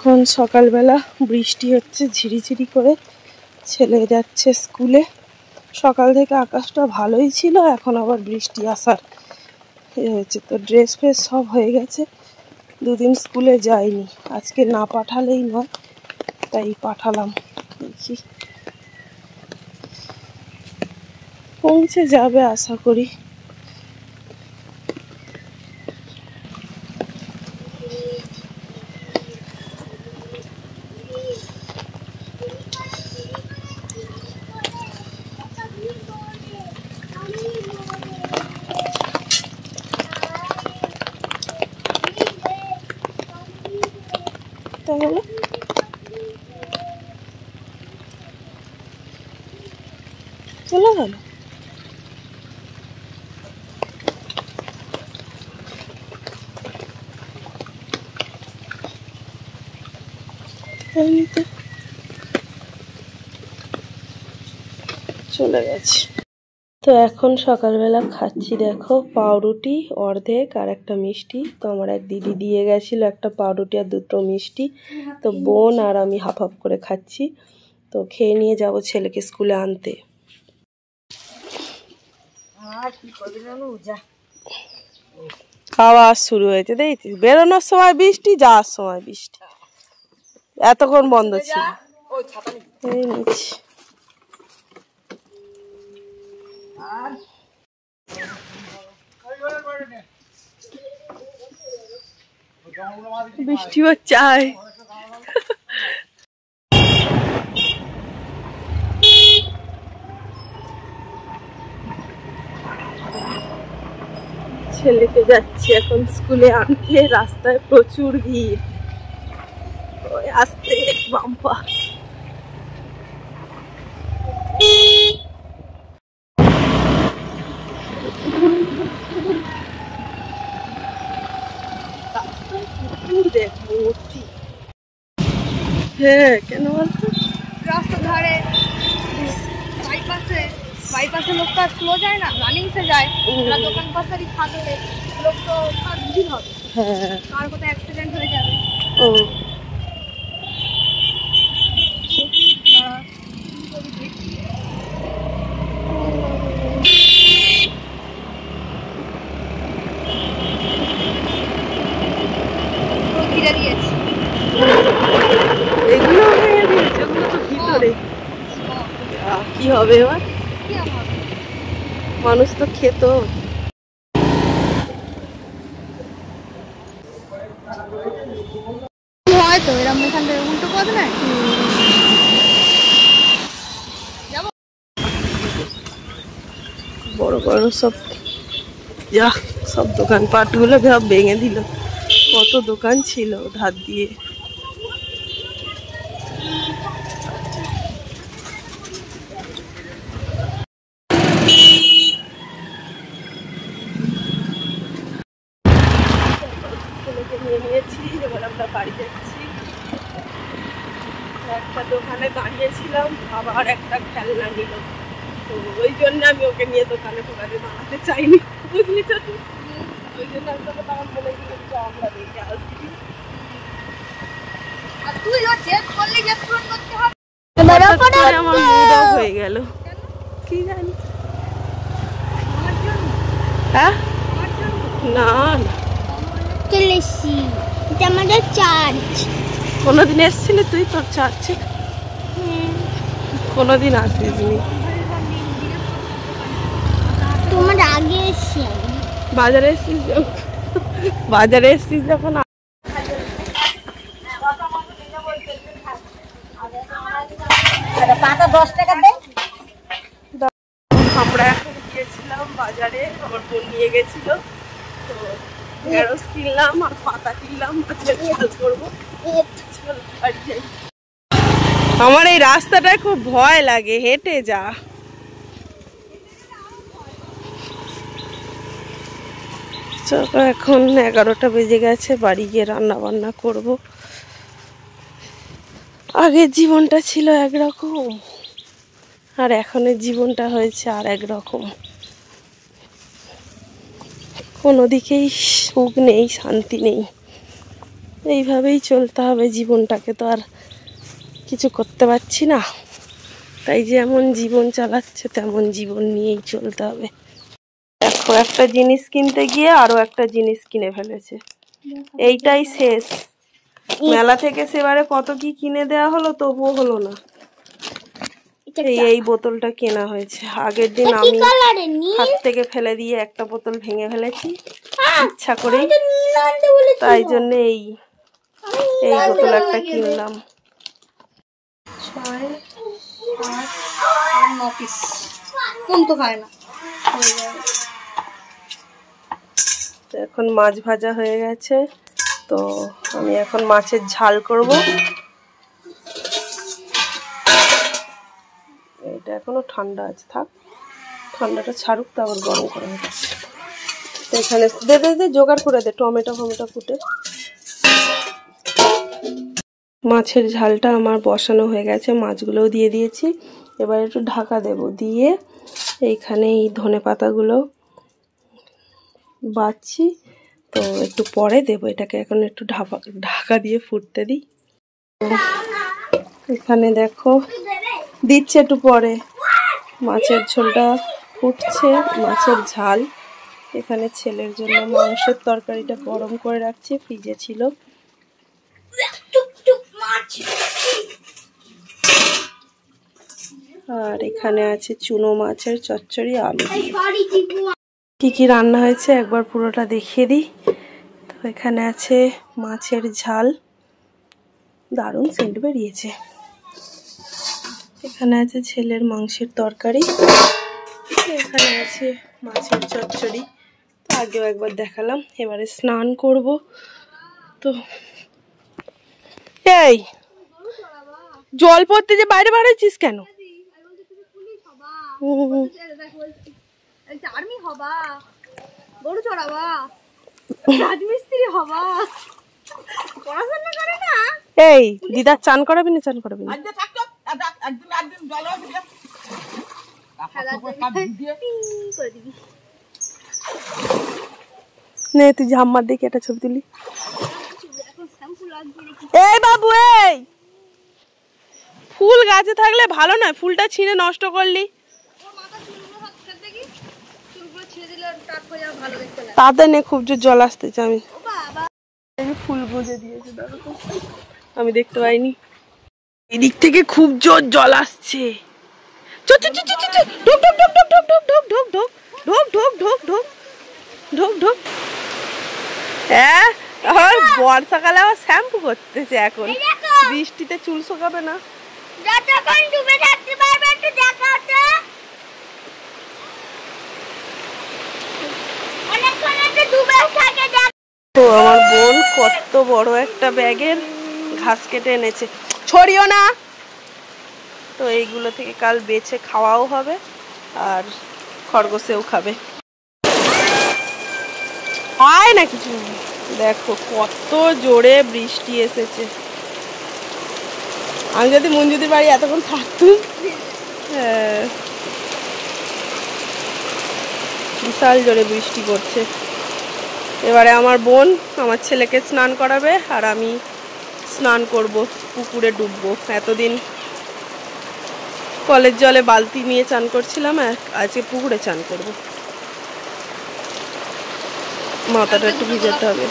এখন সকালবেলা বৃষ্টি হচ্ছে ঝিরিঝিরি করে, ছেলে যাচ্ছে স্কুলে। সকাল থেকে আকাশটা ভালোই ছিল, এখন আবার বৃষ্টি আসার হয়েছে। তো ড্রেস ফ্রেস সব হয়ে গেছে, দুদিন স্কুলে যাইনি, আজকে না পাঠালেই নয়, তাই পাঠালাম। দেখি পৌঁছে যাবে আশা করি। তাহলে চলে গেল। চলে গেছে। তো এখন সকালবেলা খাচ্ছি, দেখো পাউরুটি অর্ধেক আর একটা মিষ্টি। তো আমার এক দিদি দিয়ে গেছিল একটা পাউরুটি আর দুটো মিষ্টি, তো বোন আর আমি হাফ হাফ করে খাচ্ছি। তো খেয়ে নিয়ে যাব ছেলেকে স্কুলে আনতে। খাওয়া শুরু হয়েছে, দেখছিস, বেরোনোর সময় বৃষ্টি, যাওয়ার সময় বৃষ্টি, এতক্ষণ বন্ধ ছিল। এই নিচ্ছি। বৃষ্টিও চাই। ছেলেকে যাচ্ছি এখন স্কুলে আনতে, রাস্তায় প্রচুর ভিড়, আসতে বাম্পা। হ্যাঁ, কেন বলতো, রাস্তার ধারে বাইপাসে লোক তো স্লো যায় না, রানিং সে যায়, দোকান পাশারি থাকলে লোক তো ভিড় হবে। হ্যাঁ, কার কোথাও অ্যাক্সিডেন্ট হয়ে যাবে। ও ঘিরে দিয়েছে, এগুলো ভেঙে দিয়েছে, ওগুলো তো ভিতরে। কি হবে এবার, মানুষ তো খেত। হয়তো এরকম এখান থেকে উল্টো পথ নাই। বড় বড় সব সব দোকানপাট গুলো সব ভেঙে দিল। কত দোকান ছিল ধার দিয়ে। নিয়ে নিয়েছি, এবার আমরা বাড়ি যাচ্ছি। একটা দোকানে দাঁড়িয়েছিলাম, আবার একটা খেলনা নিল, তো ওই জন্য আমি ওকে নিয়ে দোকানে দাঁড়াতে চাইনি, বুঝলি তো। ওই জন্য আমি তোকে তখন বলে দিলাম যে আমরা দেখে আসছি। আমার মুড অফ হয়ে গেল, কি জানি। হ্যাঁ, না চলে এসছি, এটা আমাদের চার্চ। কোনোদিন এসেছিলি তুই তোর চার্চে? কোনোদিন আসিসনি। তোমার আগে এসছি, বাজারে এসছিস যখন, বাজারে এসছিস যখন। আমরা এখন গিয়েছিলাম বাজারে, আমার বোন নিয়ে গেছিল, তো ঢেঁড়স কিনলাম আর পাতা কিনলাম, করবো। আমার এই রাস্তাটায় খুব ভয় লাগে, হেঁটে যা। এখন 11টা বেজে গেছে, বাড়ি গিয়ে রান্না বান্না করবো। আগের জীবনটা ছিল একরকম, আর এখনের জীবনটা হয়েছে আর একরকম। কোনো দিকেই সুখ নেই, শান্তি নেই। এইভাবেই চলতে হবে, জীবনটাকে তো আর কিছু করতে পারছি না, তাই যেমন জীবন চালাচ্ছে তেমন জীবন নিয়েই চলতে হবে। দেখো একটা জিনিস কিনতে গিয়ে আরো একটা জিনিস কিনে ফেলেছে, এইটাই শেষ। মেলা থেকে সেবারে কত কি কিনে দেওয়া হলো, তবুও হলো না। এই বোতলটা কেনা হয়েছে, আগের দিন আমি হাত থেকে ফেলে দিয়ে একটা বোতল ভেঙে ফেলেছি ইচ্ছা করে, তাই জন্য এই বোতল একটা কিনলাম। 6, 8 আর 9 পিস কোন তো খায় না। এখন মাছ ভাজা হয়ে গেছে, তো আমি এখন মাছের ঝাল করব। এটা এখনো ঠান্ডা আছে, থাক ঠান্ডাটা ছাড়ুক, তারপর গরম করা হচ্ছে। এখানে দে দে দে জোগাড় করে দে, টমেটো কুটে। মাছের ঝালটা আমার বসানো হয়ে গেছে, মাছগুলোও দিয়ে দিয়েছি। এবার একটু ঢাকা দেব, দিয়ে এইখানে এই ধনে পাতাগুলো বাচ্ছি, তো একটু পরে দেবো। এটাকে এখন একটু ঢাকা দিয়ে ফুটতে দিই। এখানে দেখো দিচ্ছে একটু পরে, মাছের ঝোলটা ফুটছে, মাছের ঝাল। এখানে ছেলের জন্য মাংসের তরকারিটা গরম করে রাখছি, ফ্রিজে ছিল। আর এখানে আছে চুনো মাছের চচ্চড়ি, আলু। কি কি রান্না হয়েছে একবার পুরোটা দেখিয়ে দিই। তো এখানে আছে মাছের ঝাল, দারুণ সেন্ট বেরিয়েছে। এখানে আছে ছেলের মাংসের তরকারি, এখানে আছে মাছের চচ্চড়ি, তো আগেও একবার দেখালাম। এবারে স্নান করব। তো এই জল পড়তে যে বাইরে বাড়াইছিস কেন? আর্মি হবা, গরু চড়াবা, রাজমিস্ত্রি হবা, পড়াশোনা করে না। এই দিদা চান করাবি না? চান করাবি না? নে তুই ঝাম্মার দেখে একটা ছবি তুলি। এই বাবু, এই ফুল গাছে থাকলে ভালো নয়, ফুলটা ছিঁড়ে নষ্ট করলি। তাতে নে, খুব জোর জল আসতেছে। আমি ফুল গুজে দিয়েছে, আমি দেখতে পাইনি। এদিক থেকে খুব জোর জল আসছে। বর্ষাকালে আবার শ্যাম্পু করতেছে, এখন বৃষ্টিতে চুল শুকাবে না। তো আমার বোন কত বড় একটা ব্যাগের ঘাস কেটে এনেছে, ছড়িও না। তো এইগুলো থেকে কাল বেছে খাওয়াও হবে, আর খরগোশেও খাবে। হয় না কিছু। দেখো কত জোরে বৃষ্টি এসেছে। আমি যদি মঞ্জুদির বাড়ি এতক্ষণ থাকতুম, বিশাল জোরে বৃষ্টি পড়ছে। এবারে আমার বোন আমার ছেলেকে স্নান করাবে, আর আমি স্নান করব, পুকুরে ডুববো। এতদিন কলের জলে বালতি নিয়ে চান করছিলাম, আজকে পুকুরে চান করব। মাথাটা একটু ভিজাতে হবে।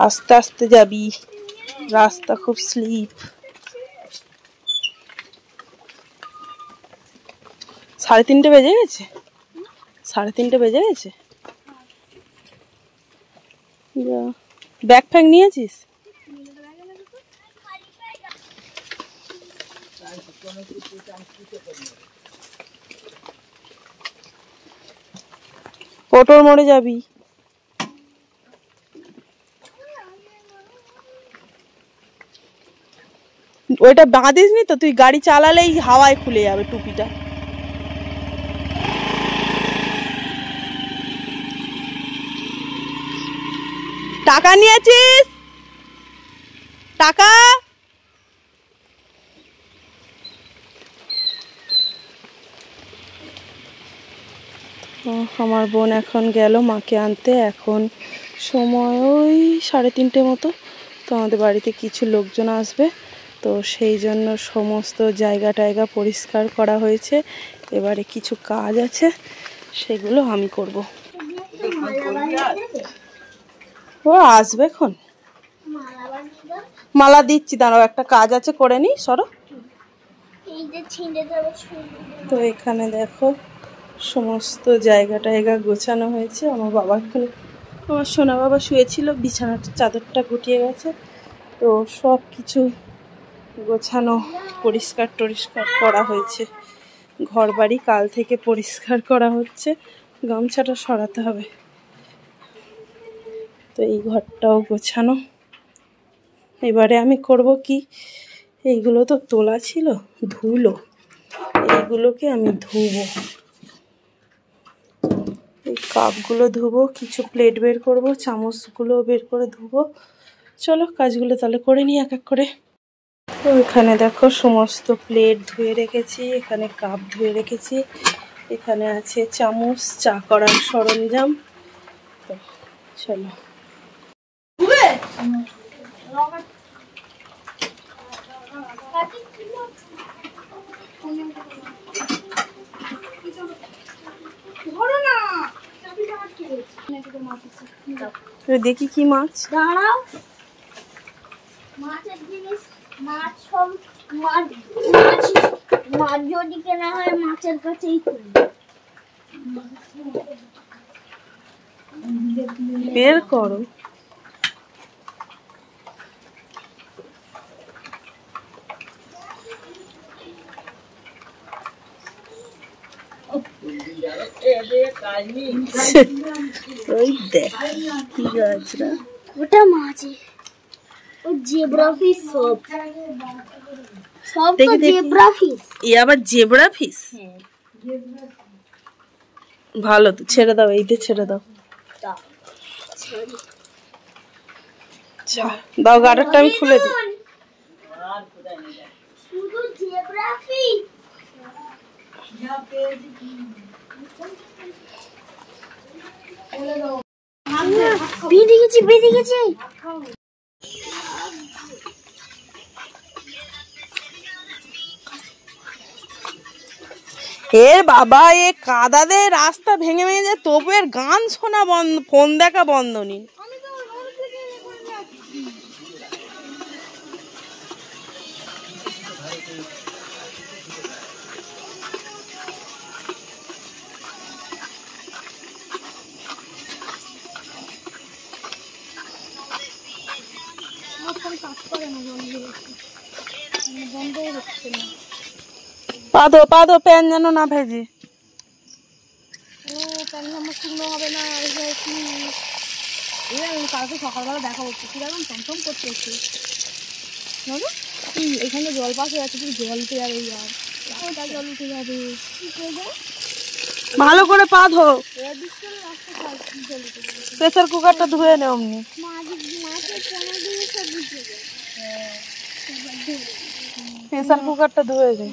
আস্তে আস্তে যাবি, রাস্তা খুব স্লিপ। 3:30 বেজে গেছে, 3:30 বেজে গেছে। ব্যাগ ফ্যাগ নিয়েছিস? পটোর মোড়ে যাবি? ওইটা বাঁধিস নি তো? তুই গাড়ি চালালেই হাওয়ায় খুলে যাবে টুপিটা। টাকা নিয়েছিস? টাকা? আমার বোন এখন গেল মাকে আনতে, এখন সময় ওই 3:30 মতো। তো আমাদের বাড়িতে কিছু লোকজন আসবে, তো সেই জন্য সমস্ত জায়গা টায়গা পরিষ্কার করা হয়েছে। এবারে কিছু কাজ আছে, সেগুলো আমি করব। ও আসবে এখন, মালা দিচ্ছি, দাঁড়াও, একটা কাজ আছে করে নি, সরো। তো এখানে দেখো সমস্ত জায়গা টায়গা গোছানো হয়েছে। আমার বাবা এখানে, আমার সোনা বাবা শুয়েছিল, বিছানার চাদরটা গুটিয়ে গেছে। তো সব কিছু গোছানো, পরিষ্কার টরিষ্কার করা হয়েছে। ঘর বাড়ি কাল থেকে পরিষ্কার করা হচ্ছে, গামছাটা সরাতে হবে। তো এই ঘরটাও গোছানো। এবারে আমি করব কি, এইগুলো তো তোলা ছিল ধুলো, এইগুলোকে আমি ধুবো। এই কাপগুলো ধুবো, কিছু প্লেট বের করব, চামচগুলো বের করে ধুবো। চলো কাজগুলো তাহলে করে নিই এক এক করে। তো এখানে দেখো সমস্ত প্লেট ধুয়ে রেখেছি, এখানে কাপ ধুয়ে রেখেছি, এখানে আছে চামচ, চা করার সরঞ্জাম। তো চলো। দেখি কি মাছ, দাঁড়াও, মাছের জিনিস, মাছ সব মাছ যদি কেনা হয় মাছের কাছেই বের করো। ওই দেখ কি গাছরা, ওটা মাছ, ও জেব্রা ফিশ, সব তো জেব্রা ফিশ। এ আবার জেব্রা ফিশ? ভালো তো, ছেড়ে দাও, এইটা ছেড়ে দাও। দাও গাটারটা আমি খুলে দিই। শুধু জেব্রা ফিশ। বেঁধে গেছে। এর বাবা, এ কাদাতে রাস্তা ভেঙে ভেঙে যায়, তবু এর গান শোনা বন্ধ, ফোন দেখা বন্ধ নেই। পাদো পাদো, প্যান যেন না ভেজে। কালকে সকালবেলা দেখাবো, পুকুর এখন টমটম করতে হচ্ছে। এখানে জল পাশে আছে, তুমি জল উঠে যাবে, জল উঠে যাবে। ভালো করে পাধো, প্রেসার কুকারটা ধুয়ে নে অমনি। প্রেসার কুকারটা ধুয়ে দে।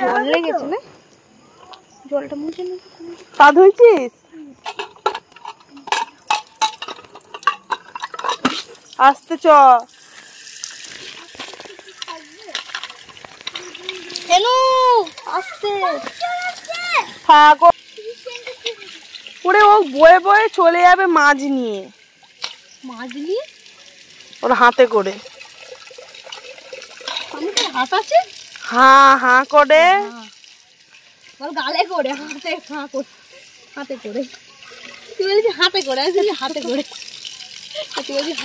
জল লেগেছে না, জলটা মুছে নে। পা ধুইছিস? আসতে চ। আসতে থাক, ওরে ও বয়ে বয়ে চলে যাবে মাছ নিয়ে। মাছ নিয়ে ওর হাতে করে। হাত আছে, হ্যাঁ হ্যাঁ করে, গালে করে, হাতে করে, হাতে করে। তুই বলছিস হাতে করে, হাতে করে, তুই বলছিস